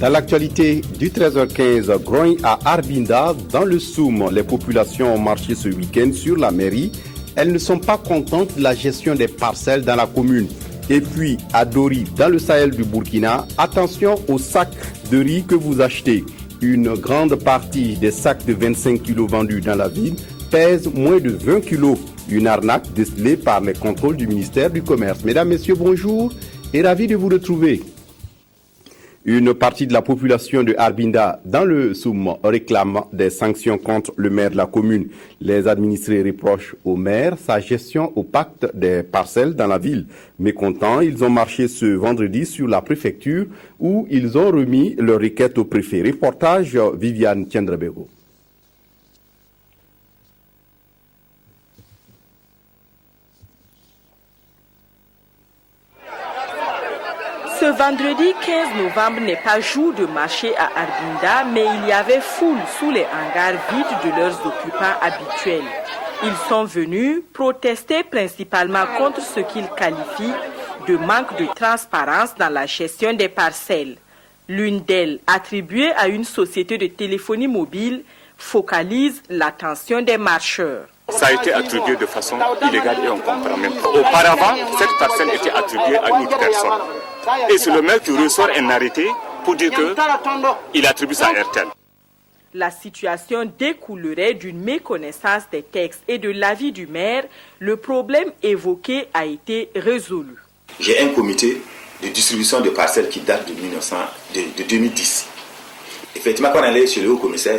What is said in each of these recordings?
Dans l'actualité du 13h15, grogne à Arbinda, dans le Soum, les populations ont marché ce week-end sur la mairie. Elles ne sont pas contentes de la gestion des parcelles dans la commune. Et puis, à Dori, dans le Sahel du Burkina, attention aux sacs de riz que vous achetez. Une grande partie des sacs de 25 kg vendus dans la ville pèsent moins de 20 kg. Une arnaque décelée par les contrôles du ministère du Commerce. Mesdames, Messieurs, bonjour et ravi de vous retrouver. Une partie de la population de Arbinda dans le Soum réclame des sanctions contre le maire de la commune. Les administrés reprochent au maire sa gestion opaque des parcelles dans la ville. Mécontents, ils ont marché ce vendredi sur la préfecture où ils ont remis leur requête au préfet. Reportage Viviane Tiendrebego. Ce vendredi 15 novembre n'est pas jour de marché à Arbinda, mais il y avait foule sous les hangars vides de leurs occupants habituels. Ils sont venus protester principalement contre ce qu'ils qualifient de manque de transparence dans la gestion des parcelles. L'une d'elles, attribuée à une société de téléphonie mobile, focalise l'attention des marcheurs. Ça a été attribué de façon illégale et on comprend même pas. Auparavant, cette parcelle était attribuée à une autre personne. Et c'est le maire qui ressort un arrêté pour dire qu'il attribue ça à RTL. La situation découlerait d'une méconnaissance des textes et de l'avis du maire. Le problème évoqué a été résolu. J'ai un comité de distribution de parcelles qui date de 2010. Effectivement, quand on allait chez le haut commissaire,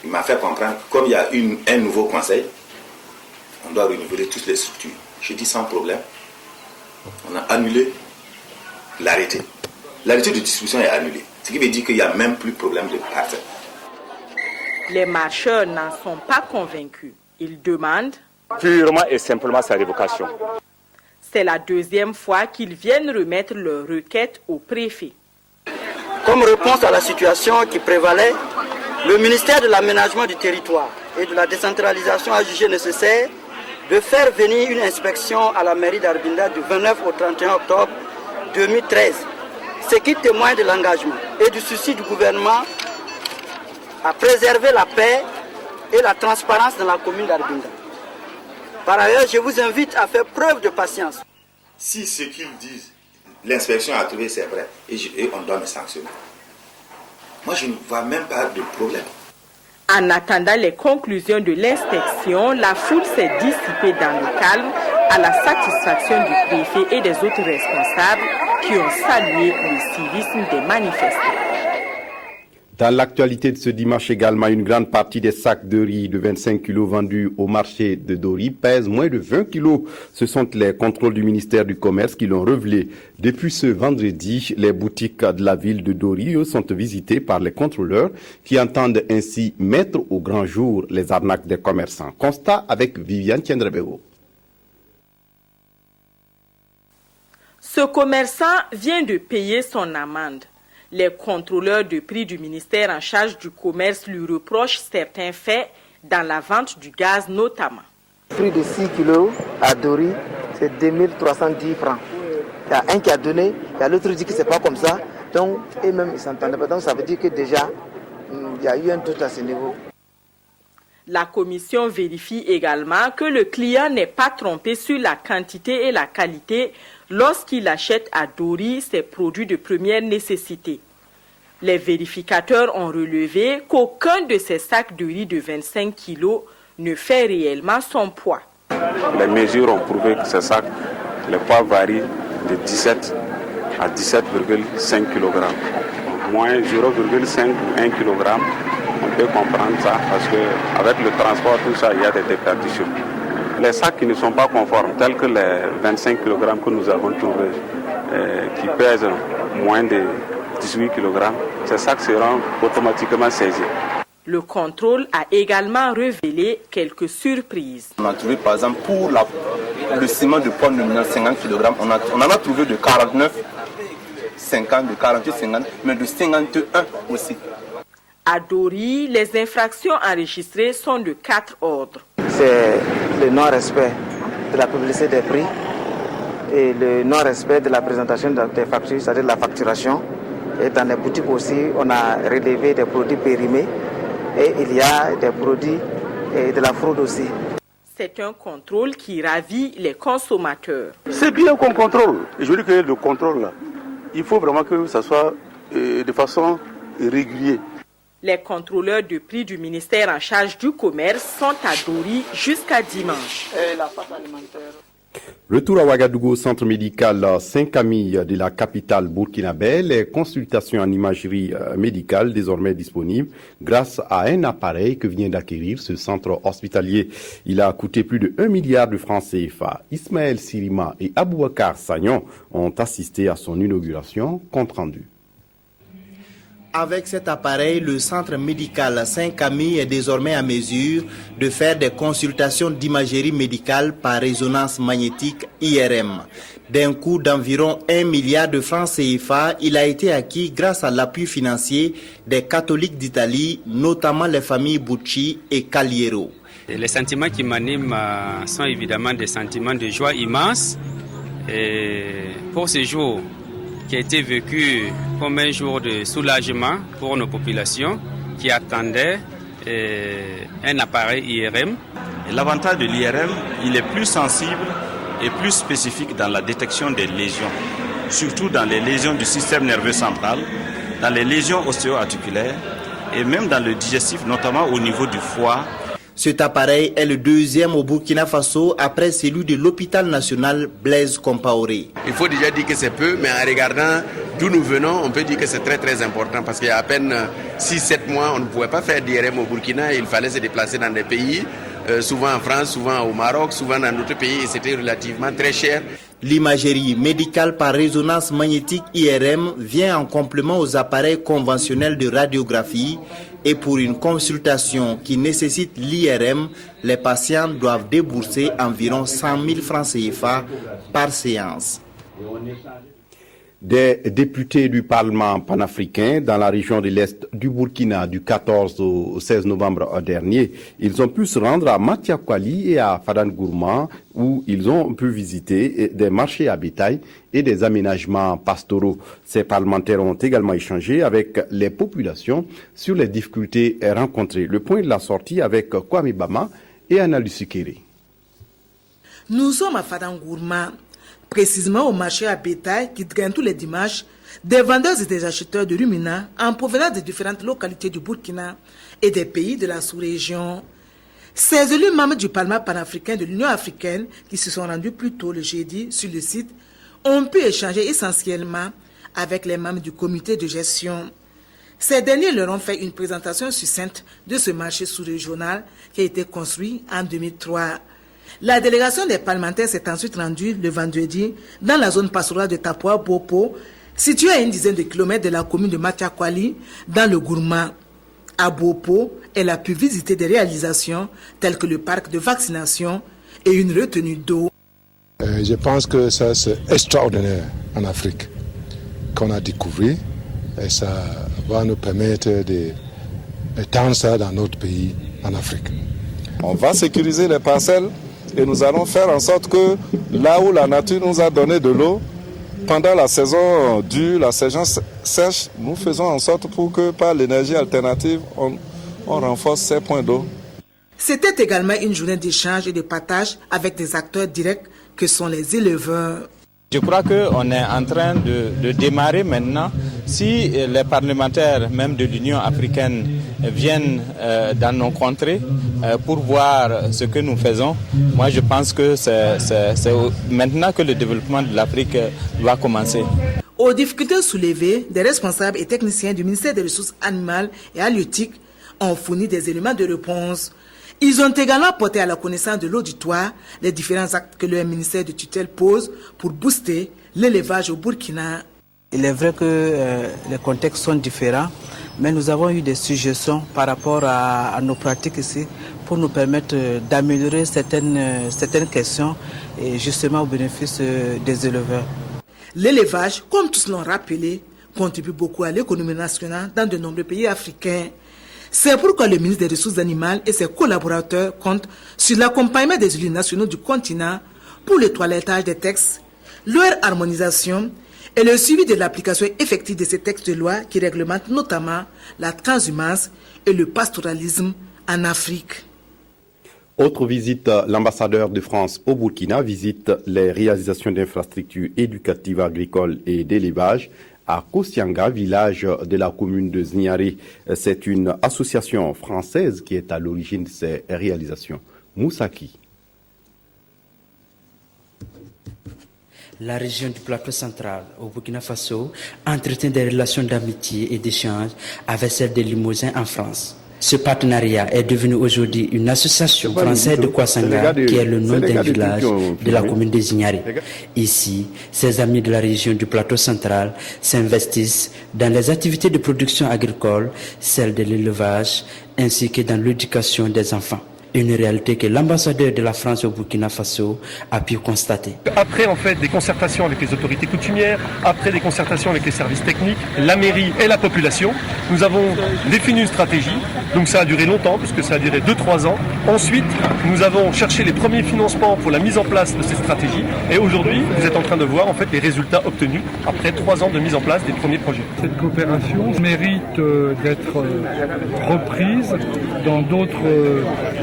il m'a fait comprendre que comme il y a un nouveau conseil, on doit renouveler toutes les structures. J'ai dit sans problème. On a annulé l'arrêté. L'arrêté de distribution est annulé. Ce qui veut dire qu'il n'y a même plus de problème de parcelle. Les marcheurs n'en sont pas convaincus. Ils demandent purement et simplement sa révocation. C'est la deuxième fois qu'ils viennent remettre leur requête au préfet. Comme réponse à la situation qui prévalait, le ministère de l'Aménagement du territoire et de la décentralisation a jugé nécessaire de faire venir une inspection à la mairie d'Arbinda du 29 au 31 octobre 2013, ce qui témoigne de l'engagement et du souci du gouvernement à préserver la paix et la transparence dans la commune d'Arbinda. Par ailleurs, je vous invite à faire preuve de patience. Si ce qu'ils disent, l'inspection a trouvé c'est vrai, et on doit me sanctionner. Moi, je ne vois même pas de problème. En attendant les conclusions de l'inspection, la foule s'est dissipée dans le calme à la satisfaction du préfet et des autres responsables qui ont salué le civisme des manifestants. Dans l'actualité de ce dimanche également, une grande partie des sacs de riz de 25 kg vendus au marché de Dori pèsent moins de 20 kg. Ce sont les contrôles du ministère du Commerce qui l'ont révélé. Depuis ce vendredi, les boutiques de la ville de Dori sont visitées par les contrôleurs qui entendent ainsi mettre au grand jour les arnaques des commerçants. Constat avec Viviane Tiendrebego. Ce commerçant vient de payer son amende. Les contrôleurs de prix du ministère en charge du commerce lui reprochent certains faits dans la vente du gaz notamment. Le prix de 6 kilos à Dori, c'est 2310 francs. Il y a un qui a donné, il y a l'autre qui dit que ce n'est pas comme ça. Donc, et même ils s'entendent pas. Donc, ça veut dire que déjà, il y a eu un doute à ce niveau. La commission vérifie également que le client n'est pas trompé sur la quantité et la qualité lorsqu'il achète à Dori ses produits de première nécessité. Les vérificateurs ont relevé qu'aucun de ces sacs de riz de 25 kg ne fait réellement son poids. Les mesures ont prouvé que ces sacs, le poids varie de 17 à 17,5 kg. Moins 0,5 kg, on peut comprendre ça parce qu'avec le transport, tout ça, il y a des déperditions. Les sacs qui ne sont pas conformes, tels que les 25 kg que nous avons trouvés, qui pèsent moins de 18 kg, ces sacs seront automatiquement saisis. Le contrôle a également révélé quelques surprises. On a trouvé par exemple pour le ciment de poids nominal 50 kg, on en a trouvé de 49, 50, de 48, 50, mais de 51 aussi. À Dori, les infractions enregistrées sont de 4 ordres. C'est le non-respect de la publicité des prix et le non-respect de la présentation des factures, c'est-à-dire la facturation, Et dans les boutiques aussi, on a relevé des produits périmés et il y a des produits et de la fraude aussi. C'est un contrôle qui ravit les consommateurs. C'est bien qu'on contrôle. Je veux dire que le contrôle, là, il faut vraiment que ça soit de façon régulière. Les contrôleurs de prix du ministère en charge du commerce sont à Dori jusqu'à dimanche. Retour à Ouagadougou, centre médical Saint-Camille de la capitale burkinabé. Les consultations en imagerie médicale désormais disponibles grâce à un appareil que vient d'acquérir ce centre hospitalier. Il a coûté plus de 1 milliard de francs CFA. Ismaël Sirima et Abouakar Sagnon ont assisté à son inauguration. Compte rendu. Avec cet appareil, le centre médical Saint-Camille est désormais à mesure de faire des consultations d'imagerie médicale par résonance magnétique IRM. D'un coût d'environ 1 milliard de francs CFA, il a été acquis grâce à l'appui financier des catholiques d'Italie, notamment les familles Bucci et Caliero. Les sentiments qui m'animent sont évidemment des sentiments de joie immense. Et pour ce jour, qui a été vécu comme un jour de soulagement pour nos populations qui attendaient un appareil IRM. L'avantage de l'IRM, il est plus sensible et plus spécifique dans la détection des lésions, surtout dans les lésions du système nerveux central, dans les lésions ostéo-articulaires et même dans le digestif, notamment au niveau du foie. Cet appareil est le deuxième au Burkina Faso après celui de l'hôpital national Blaise Compaoré. Il faut déjà dire que c'est peu, mais en regardant d'où nous venons, on peut dire que c'est très très important parce qu'il y a à peine 6-7 mois, on ne pouvait pas faire d'IRM au Burkina, il fallait se déplacer dans des pays, souvent en France, souvent au Maroc, souvent dans d'autres pays et c'était relativement très cher. L'imagerie médicale par résonance magnétique IRM vient en complément aux appareils conventionnels de radiographie et pour une consultation qui nécessite l'IRM, les patients doivent débourser environ 100 000 francs CFA par séance. Des députés du Parlement panafricain dans la région de l'Est du Burkina du 14 au 16 novembre dernier, ils ont pu se rendre à Matiakwali et à Fadangourma où ils ont pu visiter des marchés à bétail et des aménagements pastoraux. Ces parlementaires ont également échangé avec les populations sur les difficultés rencontrées. Le point de la sortie avec Kwame Bama et Anna Lusikere. Nous sommes à Fadangourma, précisément au marché à bétail qui draine tous les dimanches des vendeurs et des acheteurs de ruminants en provenance de différentes localités du Burkina et des pays de la sous-région. Ces élus membres du Parlement panafricain de l'Union africaine qui se sont rendus plus tôt le jeudi sur le site ont pu échanger essentiellement avec les membres du comité de gestion. Ces derniers leur ont fait une présentation succincte de ce marché sous-régional qui a été construit en 2003. La délégation des parlementaires s'est ensuite rendue le vendredi dans la zone pastorale de Tapoa-Bopo, située à une dizaine de kilomètres de la commune de Matiakwali, dans le Gourma. À Bopo, elle a pu visiter des réalisations telles que le parc de vaccination et une retenue d'eau. Je pense que ça c'est extraordinaire en Afrique qu'on a découvert et ça va nous permettre d'étendre ça dans notre pays en Afrique. On va sécuriser les parcelles et nous allons faire en sorte que là où la nature nous a donné de l'eau, pendant la saison dure, la saison sèche, nous faisons en sorte pour que par l'énergie alternative, on renforce ces points d'eau. C'était également une journée d'échange et de partage avec des acteurs directs que sont les éleveurs. Je crois qu'on est en train de démarrer maintenant. Si les parlementaires, même de l'Union africaine, viennent dans nos contrées pour voir ce que nous faisons, moi je pense que c'est maintenant que le développement de l'Afrique va commencer. Aux difficultés soulevées, des responsables et techniciens du ministère des Ressources animales et halieutiques ont fourni des éléments de réponse. Ils ont également porté à la connaissance de l'auditoire les différents actes que le ministère de tutelle pose pour booster l'élevage au Burkina. Il est vrai que les contextes sont différents, mais nous avons eu des suggestions par rapport à nos pratiques ici pour nous permettre d'améliorer certaines questions et justement au bénéfice des éleveurs. L'élevage, comme tous l'ont rappelé, contribue beaucoup à l'économie nationale dans de nombreux pays africains. C'est pourquoi le ministre des Ressources animales et ses collaborateurs comptent sur l'accompagnement des élus nationaux du continent pour le toilettage des textes, leur harmonisation et le suivi de l'application effective de ces textes de loi qui réglementent notamment la transhumance et le pastoralisme en Afrique. Autre visite, l'ambassadeur de France au Burkina visite les réalisations d'infrastructures éducatives agricoles et d'élevage à Kosianga, village de la commune de Zignaré. C'est une association française qui est à l'origine de ces réalisations. Moussaki. La région du plateau central au Burkina Faso entretient des relations d'amitié et d'échange avec celle de Limousin en France. Ce partenariat est devenu aujourd'hui une association française de Kosianga, qui est le nom d'un village de la commune de Zignaré. Ici, ces amis de la région du plateau central s'investissent dans les activités de production agricole, celles de l'élevage, ainsi que dans l'éducation des enfants. Une réalité que l'ambassadeur de la France au Burkina Faso a pu constater. Après des concertations avec les autorités coutumières, après des concertations avec les services techniques, la mairie et la population, nous avons défini une stratégie. Donc ça a duré longtemps, puisque ça a duré 2-3 ans. Ensuite, nous avons cherché les premiers financements pour la mise en place de cette stratégie. Et aujourd'hui, vous êtes en train de voir les résultats obtenus après 3 ans de mise en place des premiers projets. Cette coopération mérite d'être reprise dans d'autres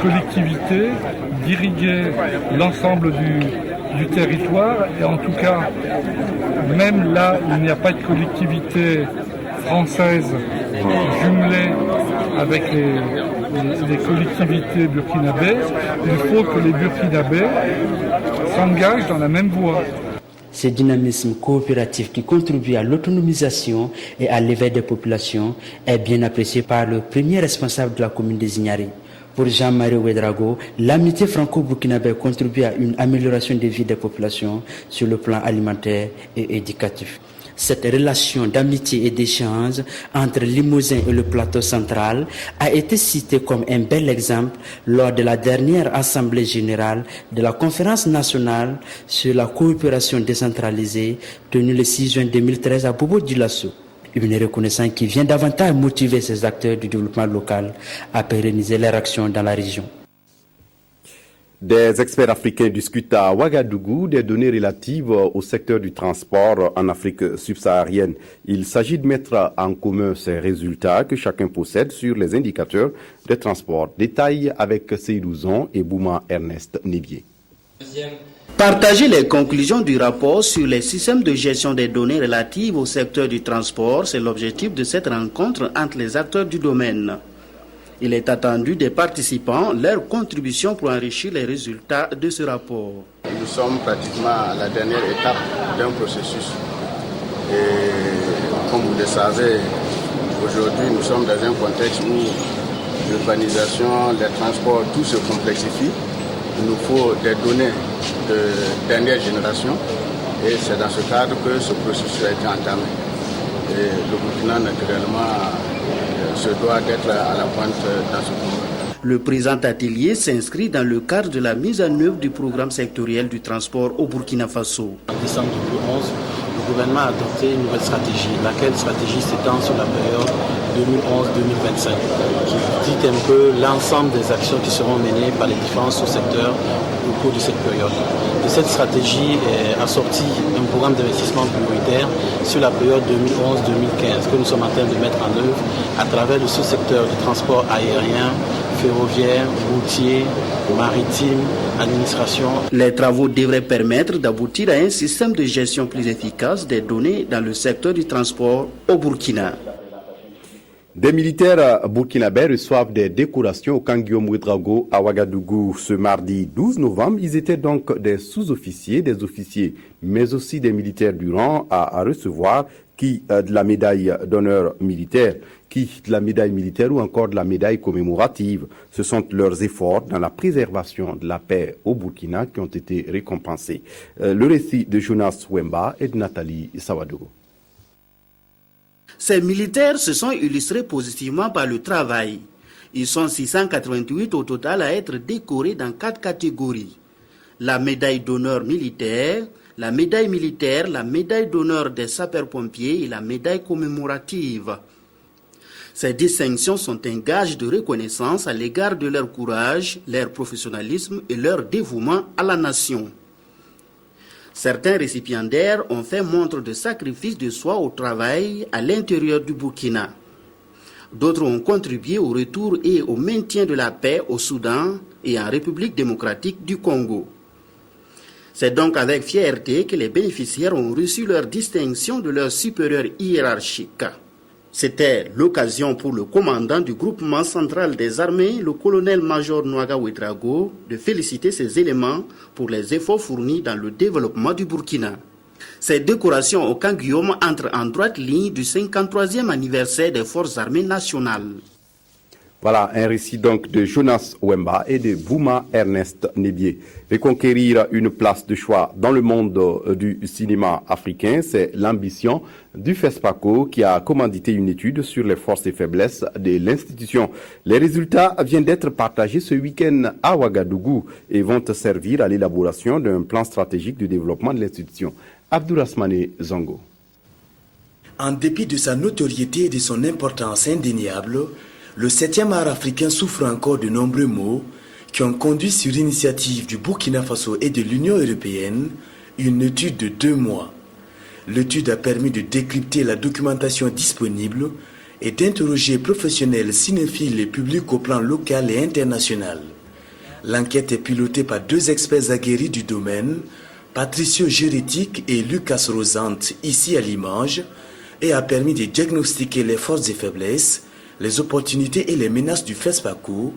collectivités, d'irriguer l'ensemble du territoire, et en tout cas, même là où il n'y a pas de collectivité française jumelée avec les collectivités burkinabées, il faut que les Burkinabés s'engagent dans la même voie. Ce dynamisme coopératif qui contribue à l'autonomisation et à l'éveil des populations est bien apprécié par le premier responsable de la commune de Zignaré. Pour Jean-Marie Ouedraogo, l'amitié franco-burkinabé contribue à une amélioration des vies des populations sur le plan alimentaire et éducatif. Cette relation d'amitié et d'échange entre Limousin et le plateau central a été citée comme un bel exemple lors de la dernière Assemblée générale de la Conférence nationale sur la coopération décentralisée tenue le 6 juin 2013 à Bobo-Dioulasso. Une reconnaissance qui vient davantage motiver ces acteurs du développement local à pérenniser leur action dans la région. Des experts africains discutent à Ouagadougou des données relatives au secteur du transport en Afrique subsaharienne. Il s'agit de mettre en commun ces résultats que chacun possède sur les indicateurs de transport. Détail avec Seydou et Bouma Ernest Nébier. Partager les conclusions du rapport sur les systèmes de gestion des données relatives au secteur du transport, c'est l'objectif de cette rencontre entre les acteurs du domaine. Il est attendu des participants leur contribution pour enrichir les résultats de ce rapport. Nous sommes pratiquement à la dernière étape d'un processus. Et comme vous le savez, aujourd'hui nous sommes dans un contexte où l'urbanisation, les transports, tout se complexifie. Il nous faut des données de dernière génération et c'est dans ce cadre que ce processus a été entamé. Et le Burkina, naturellement, se doit d'être à la pointe dans ce combat. Le présent atelier s'inscrit dans le cadre de la mise en œuvre du programme sectoriel du transport au Burkina Faso. En décembre 2011, le gouvernement a adopté une nouvelle stratégie, laquelle stratégie s'étend sur la période 2011-2025, qui dit un peu l'ensemble des actions qui seront menées par les différents sous-secteurs au cours de cette période. Et cette stratégie est assortie d'un programme d'investissement prioritaire sur la période 2011-2015 que nous sommes en train de mettre en œuvre à travers le sous-secteur du transport aérien, ferroviaire, routier, maritime, administration. Les travaux devraient permettre d'aboutir à un système de gestion plus efficace des données dans le secteur du transport au Burkina. Des militaires burkinabés reçoivent des décorations au camp Guillaume Ouedraogo à Ouagadougou ce mardi 12 novembre. Ils étaient donc des sous-officiers, des officiers, mais aussi des militaires du rang à recevoir, qui de la médaille d'honneur militaire, qui de la médaille militaire ou encore de la médaille commémorative. Ce sont leurs efforts dans la préservation de la paix au Burkina qui ont été récompensés. Le récit de Jonas Wemba et de Nathalie Sawadogo. Ces militaires se sont illustrés positivement par le travail. Ils sont 688 au total à être décorés dans 4 catégories. La médaille d'honneur militaire, la médaille d'honneur des sapeurs-pompiers et la médaille commémorative. Ces distinctions sont un gage de reconnaissance à l'égard de leur courage, leur professionnalisme et leur dévouement à la nation. Certains récipiendaires ont fait montre de sacrifice de soi au travail à l'intérieur du Burkina. D'autres ont contribué au retour et au maintien de la paix au Soudan et en République démocratique du Congo. C'est donc avec fierté que les bénéficiaires ont reçu leur distinction de leurs supérieurs hiérarchiques. C'était l'occasion pour le commandant du groupement central des armées, le colonel-major Nouaga Ouedraogo, de féliciter ces éléments pour les efforts fournis dans le développement du Burkina. Ces décorations au camp Guillaume entrent en droite ligne du 53e anniversaire des forces armées nationales. Voilà un récit donc de Jonas Wemba et de Bouma Ernest Nebier. Reconquérir une place de choix dans le monde du cinéma africain, c'est l'ambition du FESPACO qui a commandité une étude sur les forces et faiblesses de l'institution. Les résultats viennent d'être partagés ce week-end à Ouagadougou et vont servir à l'élaboration d'un plan stratégique de développement de l'institution. Abdourahmane Zongo. En dépit de sa notoriété et de son importance indéniable, le 7e art africain souffre encore de nombreux maux qui ont conduit sur initiative du Burkina Faso et de l'Union européenne une étude de 2 mois. L'étude a permis de décrypter la documentation disponible et d'interroger professionnels, cinéphiles et publics au plan local et international. L'enquête est pilotée par 2 experts aguerris du domaine, Patricio Gérétique et Lucas Rosante, ici à Limoges, et a permis de diagnostiquer les forces et faiblesses, les opportunités et les menaces du FESPACO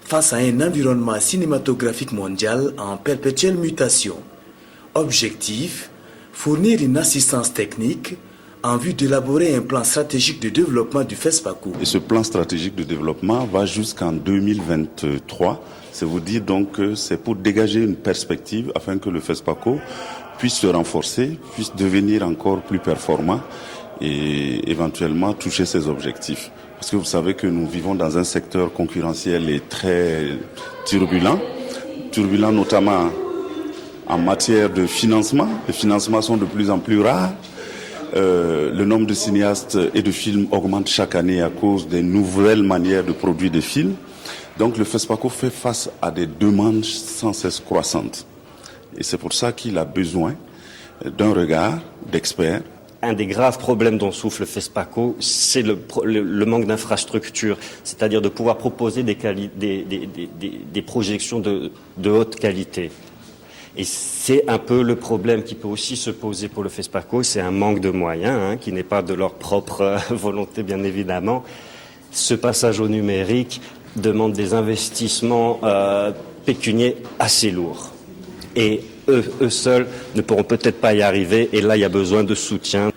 face à un environnement cinématographique mondial en perpétuelle mutation. Objectif, fournir une assistance technique en vue d'élaborer un plan stratégique de développement du FESPACO. Et ce plan stratégique de développement va jusqu'en 2023. C'est vous dire donc que c'est pour dégager une perspective afin que le FESPACO puisse se renforcer, puisse devenir encore plus performant et éventuellement toucher ses objectifs. Parce que vous savez que nous vivons dans un secteur concurrentiel et très turbulent notamment en matière de financement. Les financements sont de plus en plus rares. Le nombre de cinéastes et de films augmente chaque année à cause des nouvelles manières de produire des films. Donc le FESPACO fait face à des demandes sans cesse croissantes. Et c'est pour ça qu'il a besoin d'un regard d'experts. Un des graves problèmes dont souffre le FESPACO, c'est le manque d'infrastructures, c'est-à-dire de pouvoir proposer des projections de haute qualité. Et c'est un peu le problème qui peut aussi se poser pour le FESPACO, c'est un manque de moyens, qui n'est pas de leur propre volonté bien évidemment. Ce passage au numérique demande des investissements pécuniaires assez lourds. Et eux seuls ne pourront peut-être pas y arriver, et là il y a besoin de soutien.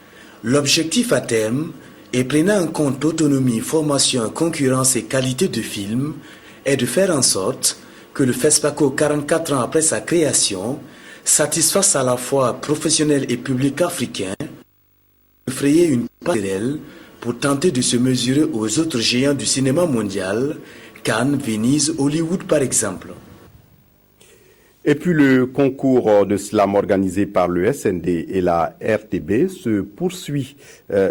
L'objectif à terme, et prenant en compte autonomie, formation, concurrence et qualité de film, est de faire en sorte que le FESPACO, 44 ans après sa création, satisfasse à la fois professionnels et publics africains, de frayer une passerelle pour tenter de se mesurer aux autres géants du cinéma mondial, Cannes, Venise, Hollywood par exemple. Et puis le concours de slam organisé par le SND et la RTB se poursuit.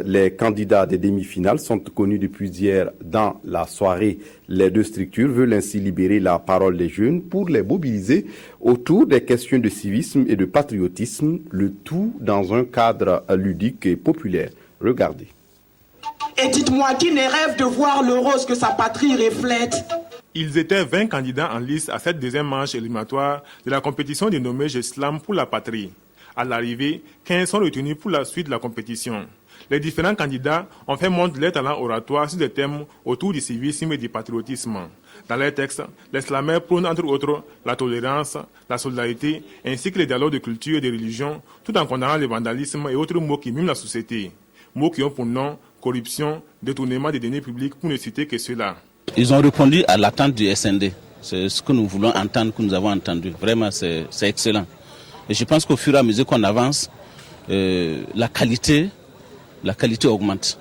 Les candidats des demi-finales sont connus depuis hier dans la soirée. Les 2 structures veulent ainsi libérer la parole des jeunes pour les mobiliser autour des questions de civisme et de patriotisme, le tout dans un cadre ludique et populaire. Regardez. Et dites-moi, qui ne rêve de voir le rose que sa patrie reflète? Ils étaient 20 candidats en lice à cette 2e manche éliminatoire de la compétition dénommée Jeux Slam pour la patrie. À l'arrivée, 15 sont retenus pour la suite de la compétition. Les différents candidats ont fait montre de leur talent oratoire sur des thèmes autour du civisme et du patriotisme. Dans leurs textes, les slameurs prônent entre autres la tolérance, la solidarité, ainsi que les dialogues de culture et de religion, tout en condamnant le vandalisme et autres mots qui miment la société. Mots qui ont pour nom corruption, détournement des deniers publics, pour ne citer que cela. Ils ont répondu à l'attente du SND. C'est ce que nous voulons entendre, que nous avons entendu. Vraiment, c'est excellent. Et je pense qu'au fur et à mesure qu'on avance, la qualité augmente.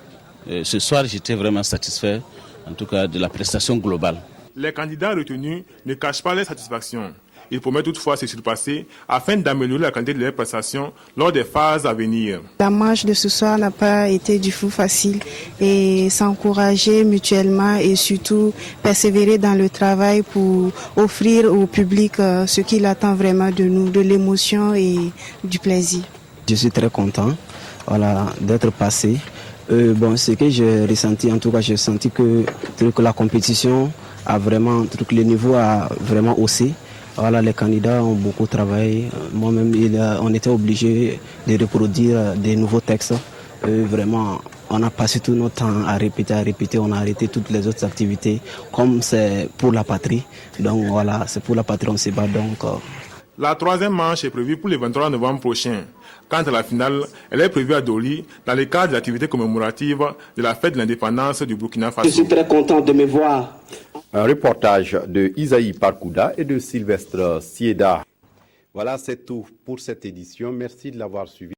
Ce soir, j'étais vraiment satisfait, en tout cas, de la prestation globale. Les candidats retenus ne cachent pas leur satisfaction. Ils promettent toutefois se surpasser afin d'améliorer la qualité de leurs prestations lors des phases à venir. La marche de ce soir n'a pas été du tout facile et s'encourager mutuellement et surtout persévérer dans le travail pour offrir au public ce qu'il attend vraiment de nous, de l'émotion et du plaisir. Je suis très content d'être passé. Ce que j'ai ressenti, en tout cas, j'ai senti que la compétition a vraiment, le niveau a vraiment haussé. Les candidats ont beaucoup travaillé. Moi-même, on était obligé de reproduire des nouveaux textes. Vraiment, on a passé tout notre temps à répéter. On a arrêté toutes les autres activités. Comme c'est pour la patrie. Donc c'est pour la patrie, on se bat. La troisième manche est prévue pour le 23 novembre prochain. Quant à la finale, elle est prévue à Doli dans le cadre de l'activité commémorative de la fête de l'indépendance du Burkina Faso. Je suis très content de me voir. Un reportage de Isaïe Parkouda et de Sylvestre Sieda. Voilà, c'est tout pour cette édition. Merci de l'avoir suivi.